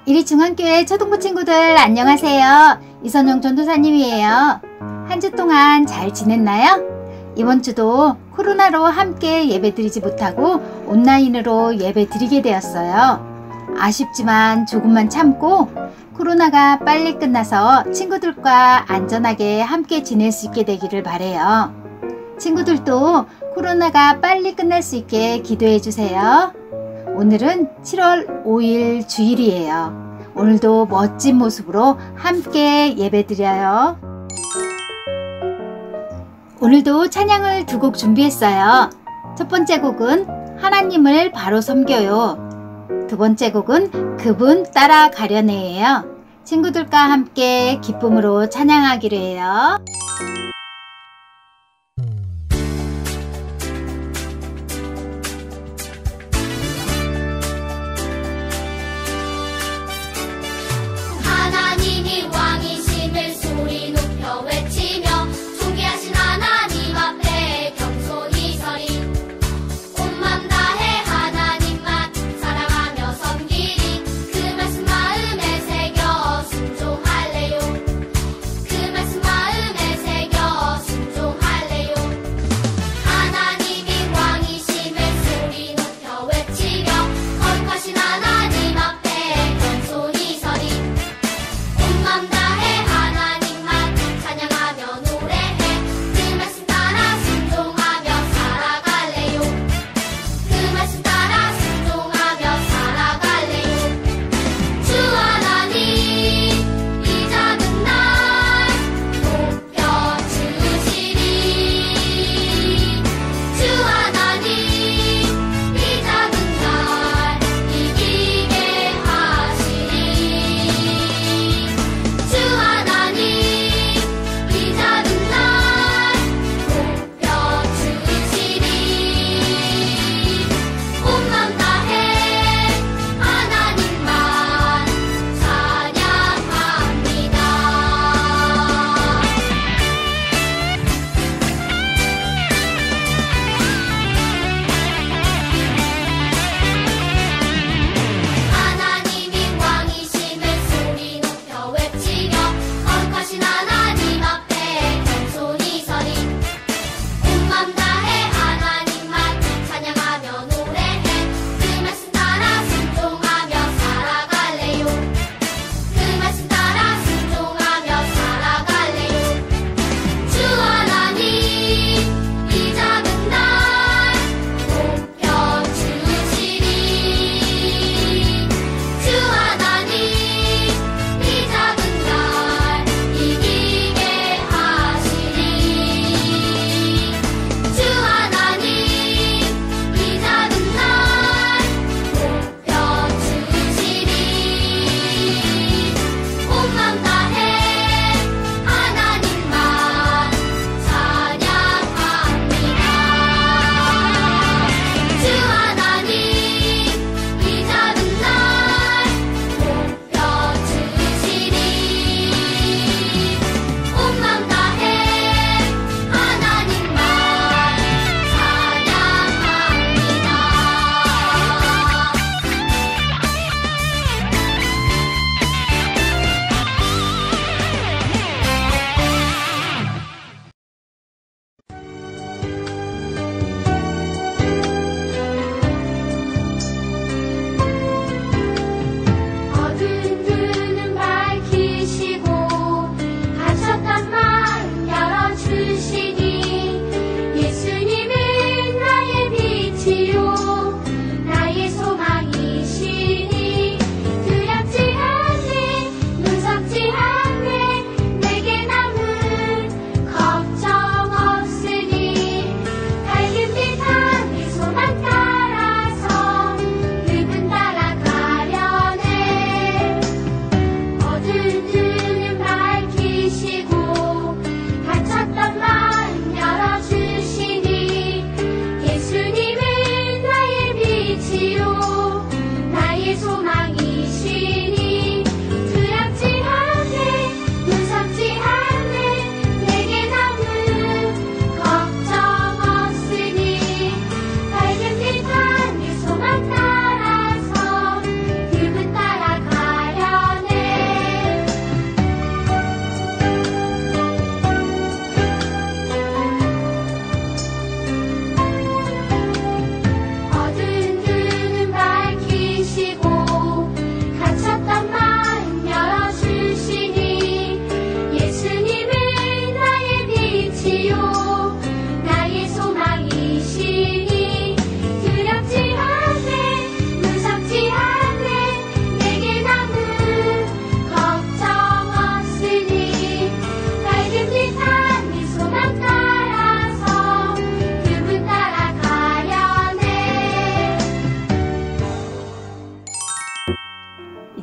이리중앙교회 초등부 친구들 안녕하세요. 이선영 전도사님이에요. 한 주 동안 잘 지냈나요? 이번 주도 코로나로 함께 예배드리지 못하고 온라인으로 예배드리게 되었어요. 아쉽지만 조금만 참고 코로나가 빨리 끝나서 친구들과 안전하게 함께 지낼 수 있게 되기를 바라요. 친구들도 코로나가 빨리 끝날 수 있게 기도해 주세요. 오늘은 7월 5일 주일이에요. 오늘도 멋진 모습으로 함께 예배드려요. 오늘도 찬양을 두 곡 준비했어요. 첫 번째 곡은 하나님을 바로 섬겨요. 두 번째 곡은 그분 따라가려네예요. 친구들과 함께 기쁨으로 찬양하기로 해요. 하나님이 왕이심을 소리 높여 외치며 존귀하신 하나님 앞에 겸손히 서리. 온 맘 다해 하나님만 사랑하며 섬기리. 그 말씀 마음에 새겨 순종할래요. 그 말씀 마음에 새겨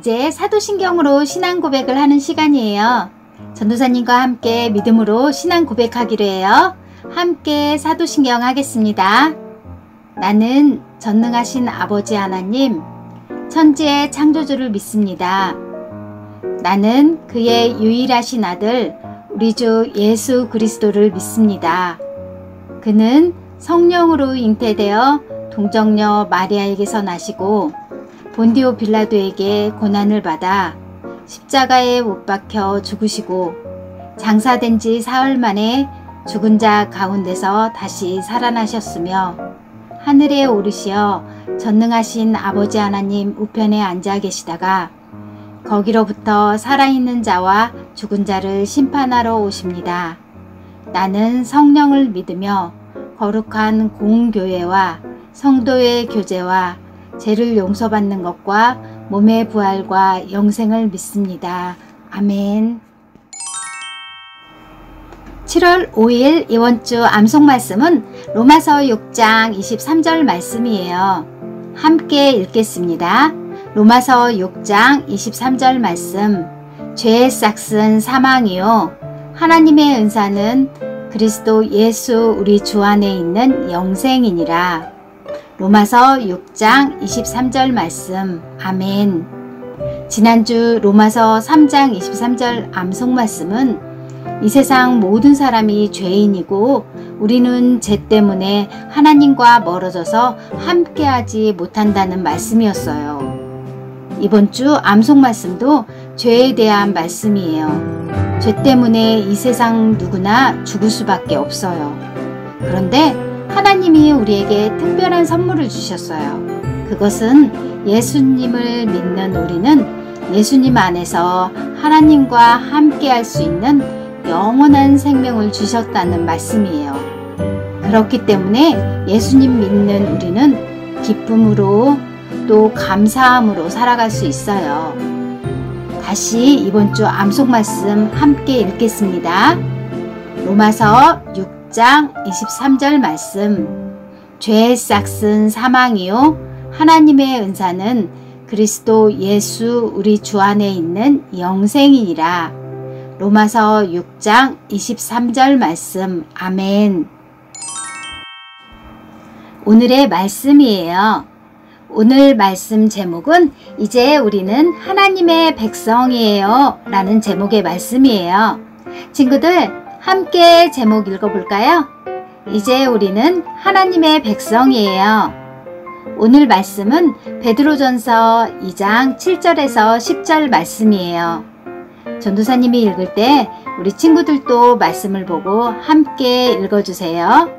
이제 사도신경으로 신앙 고백을 하는 시간이에요. 전도사님과 함께 믿음으로 신앙 고백하기로 해요. 함께 사도신경 하겠습니다. 나는 전능하신 아버지 하나님, 천지의 창조주를 믿습니다. 나는 그의 유일하신 아들, 우리 주 예수 그리스도를 믿습니다. 그는 성령으로 잉태되어 동정녀 마리아에게서 나시고 본디오 빌라도에게 고난을 받아 십자가에 못 박혀 죽으시고 장사된 지 사흘 만에 죽은 자 가운데서 다시 살아나셨으며 하늘에 오르시어 전능하신 아버지 하나님 우편에 앉아 계시다가 거기로부터 살아있는 자와 죽은 자를 심판하러 오십니다. 나는 성령을 믿으며 거룩한 공교회와 성도의 교제와 죄를 용서받는 것과 몸의 부활과 영생을 믿습니다. 아멘. 7월 5일 이번 주 암송 말씀은 로마서 6장 23절 말씀이에요. 함께 읽겠습니다. 로마서 6장 23절 말씀. 죄의 싹은 사망이요 하나님의 은사는 그리스도 예수 우리 주 안에 있는 영생이니라. 로마서 6장 23절 말씀. 아멘. 지난주 로마서 3장 23절 암송 말씀은 이 세상 모든 사람이 죄인이고 우리는 죄 때문에 하나님과 멀어져서 함께하지 못한다는 말씀이었어요. 이번 주 암송 말씀도 죄에 대한 말씀이에요. 죄 때문에 이 세상 누구나 죽을 수밖에 없어요. 그런데 하나님이 우리에게 특별한 선물을 주셨어요. 그것은 예수님을 믿는 우리는 예수님 안에서 하나님과 함께 할 수 있는 영원한 생명을 주셨다는 말씀이에요. 그렇기 때문에 예수님 믿는 우리는 기쁨으로 또 감사함으로 살아갈 수 있어요. 다시 이번 주 암송 말씀 함께 읽겠습니다. 로마서 6장 23절 말씀. 죄의 싹은 사망이요 하나님의 은사는 그리스도 예수 우리 주 안에 있는 영생이니라. 로마서 6장 23절 말씀. 아멘. 오늘의 말씀이에요. 오늘 말씀 제목은 이제 우리는 하나님의 백성이에요 라는 제목의 말씀이에요. 친구들 함께 제목 읽어볼까요? 이제 우리는 하나님의 백성이에요. 오늘 말씀은 베드로전서 2장 7절에서 10절 말씀이에요. 전도사님이 읽을 때 우리 친구들도 말씀을 보고 함께 읽어주세요.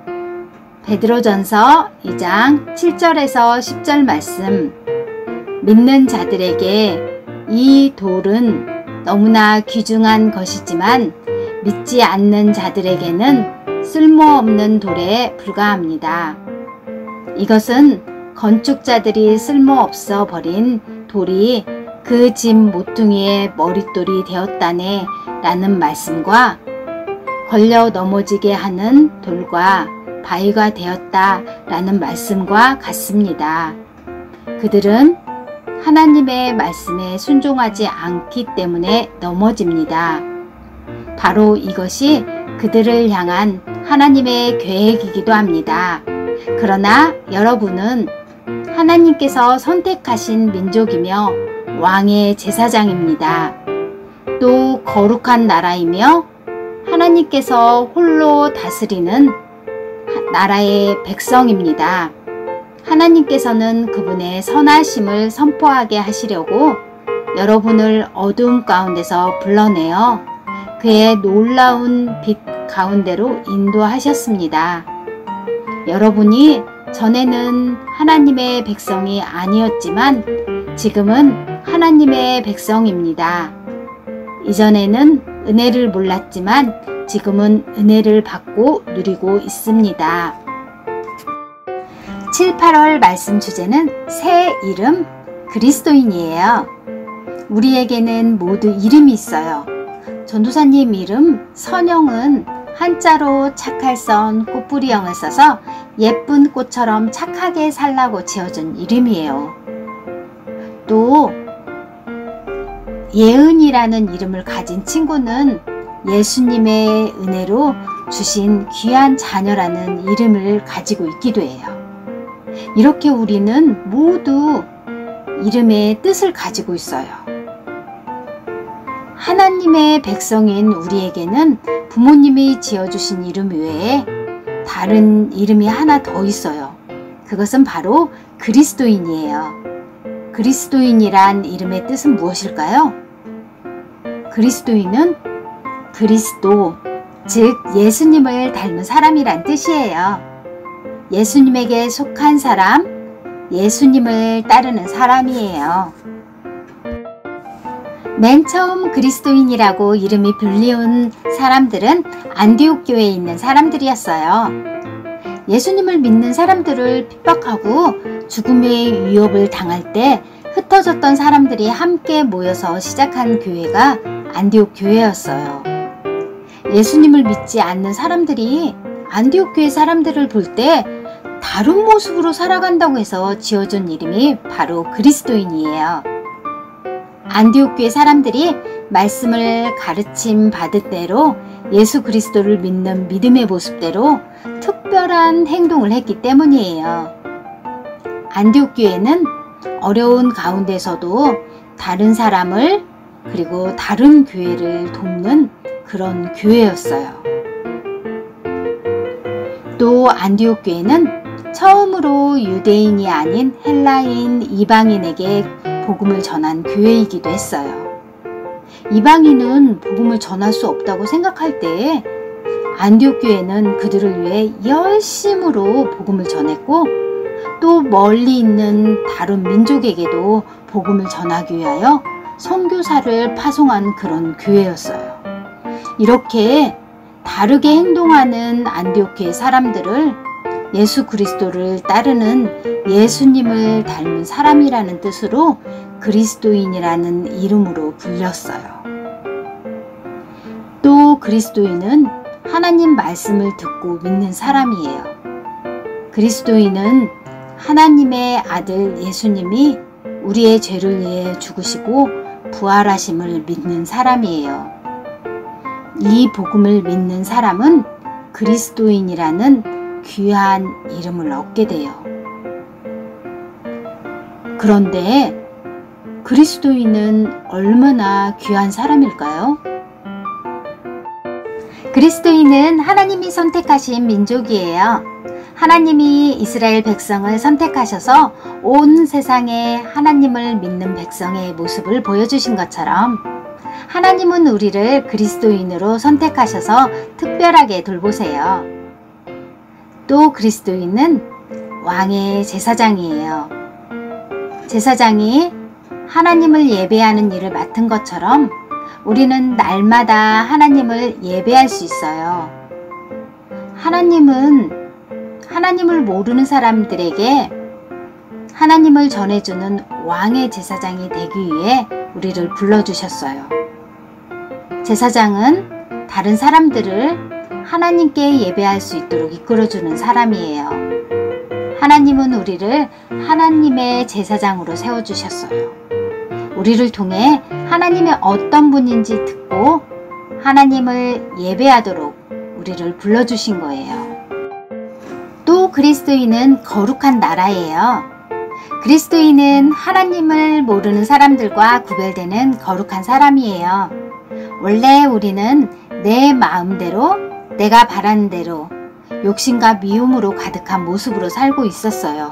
베드로전서 2장 7절에서 10절 말씀. 믿는 자들에게 이 돌은 너무나 귀중한 것이지만 믿지 않는 자들에게는 쓸모없는 돌에 불과합니다. 이것은 건축자들이 쓸모없어 버린 돌이 그 집 모퉁이의 머릿돌이 되었다네 라는 말씀과 걸려 넘어지게 하는 돌과 바위가 되었다 라는 말씀과 같습니다. 그들은 하나님의 말씀에 순종하지 않기 때문에 넘어집니다. 바로 이것이 그들을 향한 하나님의 계획이기도 합니다. 그러나 여러분은 하나님께서 선택하신 민족이며 왕의 제사장입니다. 또 거룩한 나라이며 하나님께서 홀로 다스리는 나라의 백성입니다. 하나님께서는 그분의 선하심을 선포하게 하시려고 여러분을 어두움 가운데서 불러내어 그의 놀라운 빛 가운데로 인도하셨습니다. 여러분이 전에는 하나님의 백성이 아니었지만 지금은 하나님의 백성입니다. 이전에는 은혜를 몰랐지만 지금은 은혜를 받고 누리고 있습니다. 7, 8월 말씀 주제는 새 이름 그리스도인이에요. 우리에게는 모두 이름이 있어요. 전도사님 이름 선영은 한자로 착할선 꽃뿌리형을 써서 예쁜 꽃처럼 착하게 살라고 지어준 이름이에요. 또 예은이라는 이름을 가진 친구는 예수님의 은혜로 주신 귀한 자녀라는 이름을 가지고 있기도 해요. 이렇게 우리는 모두 이름의 뜻을 가지고 있어요. 하나님의 백성인 우리에게는 부모님이 지어주신 이름 외에 다른 이름이 하나 더 있어요. 그것은 바로 그리스도인이에요. 그리스도인이란 이름의 뜻은 무엇일까요? 그리스도인은 그리스도, 즉 예수님을 닮은 사람이란 뜻이에요. 예수님에게 속한 사람, 예수님을 따르는 사람이에요. 맨 처음 그리스도인이라고 이름이 불리운 사람들은 안디옥 교회에 있는 사람들이었어요. 예수님을 믿는 사람들을 핍박하고 죽음의 위협을 당할 때 흩어졌던 사람들이 함께 모여서 시작한 교회가 안디옥 교회였어요. 예수님을 믿지 않는 사람들이 안디옥 교회 사람들을 볼 때 다른 모습으로 살아간다고 해서 지어준 이름이 바로 그리스도인이에요. 안디옥 교회 사람들이 말씀을 가르침 받은 대로 예수 그리스도를 믿는 믿음의 모습대로 특별한 행동을 했기 때문이에요. 안디옥 교회는 어려운 가운데서도 다른 사람을 그리고 다른 교회를 돕는 그런 교회였어요. 또 안디옥 교회는 처음으로 유대인이 아닌 헬라인 이방인에게 복음을 전한 교회이기도 했어요. 이방인은 복음을 전할 수 없다고 생각할 때에 안디옥 교회는 그들을 위해 열심으로 복음을 전했고 또 멀리 있는 다른 민족에게도 복음을 전하기 위하여 선교사를 파송한 그런 교회였어요. 이렇게 다르게 행동하는 안디옥 교회 사람들을 예수 그리스도를 따르는 예수님을 닮은 사람이라는 뜻으로 그리스도인이라는 이름으로 불렸어요. 또 그리스도인은 하나님 말씀을 듣고 믿는 사람이에요. 그리스도인은 하나님의 아들 예수님이 우리의 죄를 위해 죽으시고 부활하심을 믿는 사람이에요. 이 복음을 믿는 사람은 그리스도인이라는 귀한 이름을 얻게 돼요. 그런데 그리스도인은 얼마나 귀한 사람일까요? 그리스도인은 하나님이 선택하신 민족이에요. 하나님이 이스라엘 백성을 선택하셔서 온 세상에 하나님을 믿는 백성의 모습을 보여주신 것처럼 하나님은 우리를 그리스도인으로 선택하셔서 특별하게 돌보세요. 또 그리스도인은 왕의 제사장이에요. 제사장이 하나님을 예배하는 일을 맡은 것처럼 우리는 날마다 하나님을 예배할 수 있어요. 하나님은 하나님을 모르는 사람들에게 하나님을 전해주는 왕의 제사장이 되기 위해 우리를 불러주셨어요. 제사장은 다른 사람들을 하나님께 예배할 수 있도록 이끌어주는 사람이에요. 하나님은 우리를 하나님의 제사장으로 세워주셨어요. 우리를 통해 하나님이 어떤 분인지 듣고 하나님을 예배하도록 우리를 불러주신 거예요. 또 그리스도인은 거룩한 나라예요. 그리스도인은 하나님을 모르는 사람들과 구별되는 거룩한 사람이에요. 원래 우리는 내 마음대로 내가 바라는 대로 욕심과 미움으로 가득한 모습으로 살고 있었어요.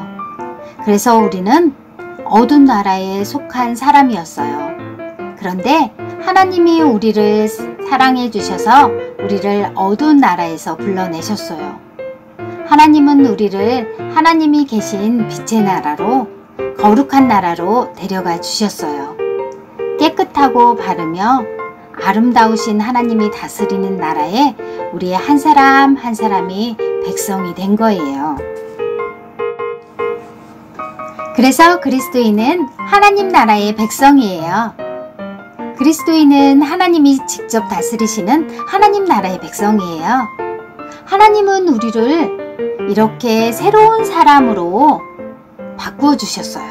그래서 우리는 어두운 나라에 속한 사람이었어요. 그런데 하나님이 우리를 사랑해 주셔서 우리를 어두운 나라에서 불러내셨어요. 하나님은 우리를 하나님이 계신 빛의 나라로 거룩한 나라로 데려가 주셨어요. 깨끗하고 바르며 아름다우신 하나님이 다스리는 나라에 우리의 한 사람 한 사람이 백성이 된 거예요. 그래서 그리스도인은 하나님 나라의 백성이에요. 그리스도인은 하나님이 직접 다스리시는 하나님 나라의 백성이에요. 하나님은 우리를 이렇게 새로운 사람으로 바꾸어 주셨어요.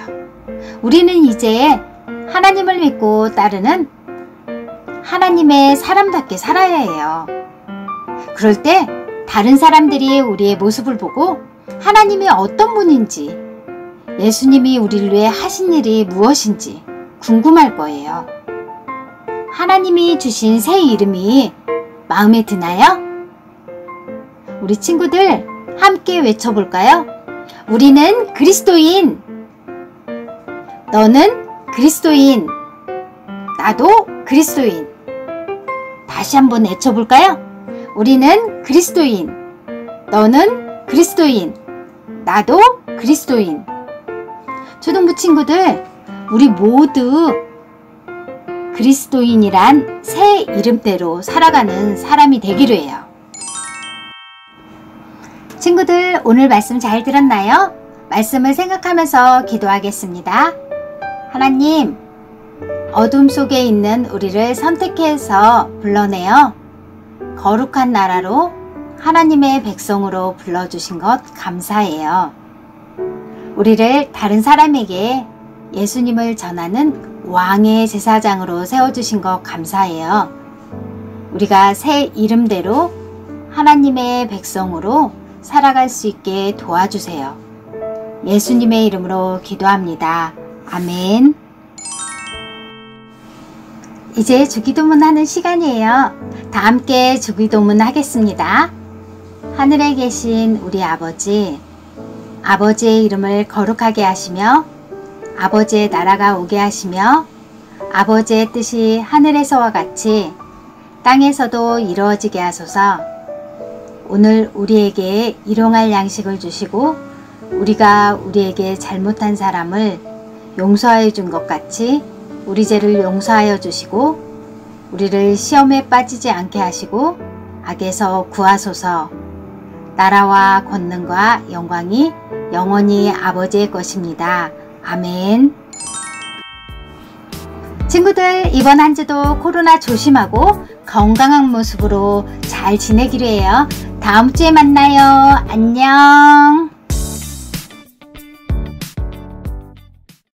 우리는 이제 하나님을 믿고 따르는 하나님의 사람답게 살아야 해요. 그럴 때 다른 사람들이 우리의 모습을 보고 하나님이 어떤 분인지, 예수님이 우리를 위해 하신 일이 무엇인지 궁금할 거예요. 하나님이 주신 새 이름이 마음에 드나요? 우리 친구들 함께 외쳐볼까요? 우리는 그리스도인. 너는 그리스도인. 나도 그리스도인. 다시 한번 외쳐볼까요? 우리는 그리스도인. 너는 그리스도인. 나도 그리스도인. 초등부 친구들, 우리 모두 그리스도인이란 새 이름대로 살아가는 사람이 되기로 해요. 친구들, 오늘 말씀 잘 들었나요? 말씀을 생각하면서 기도하겠습니다. 하나님, 어둠 속에 있는 우리를 선택해서 불러내어 거룩한 나라로 하나님의 백성으로 불러주신 것 감사해요. 우리를 다른 사람에게 예수님을 전하는 왕의 제사장으로 세워주신 것 감사해요. 우리가 새 이름대로 하나님의 백성으로 살아갈 수 있게 도와주세요. 예수님의 이름으로 기도합니다. 아멘. 이제 주기도문 하는 시간이에요. 다 함께 주기도문 하겠습니다. 하늘에 계신 우리 아버지, 아버지의 이름을 거룩하게 하시며 아버지의 나라가 오게 하시며 아버지의 뜻이 하늘에서와 같이 땅에서도 이루어지게 하소서. 오늘 우리에게 일용할 양식을 주시고 우리가 우리에게 잘못한 사람을 용서하여 준 것 같이 우리 죄를 용서하여 주시고 우리를 시험에 빠지지 않게 하시고 악에서 구하소서. 나라와 권능과 영광이 영원히 아버지의 것입니다. 아멘. 친구들, 이번 한 주도 코로나 조심하고 건강한 모습으로 잘 지내기로 해요. 다음 주에 만나요. 안녕.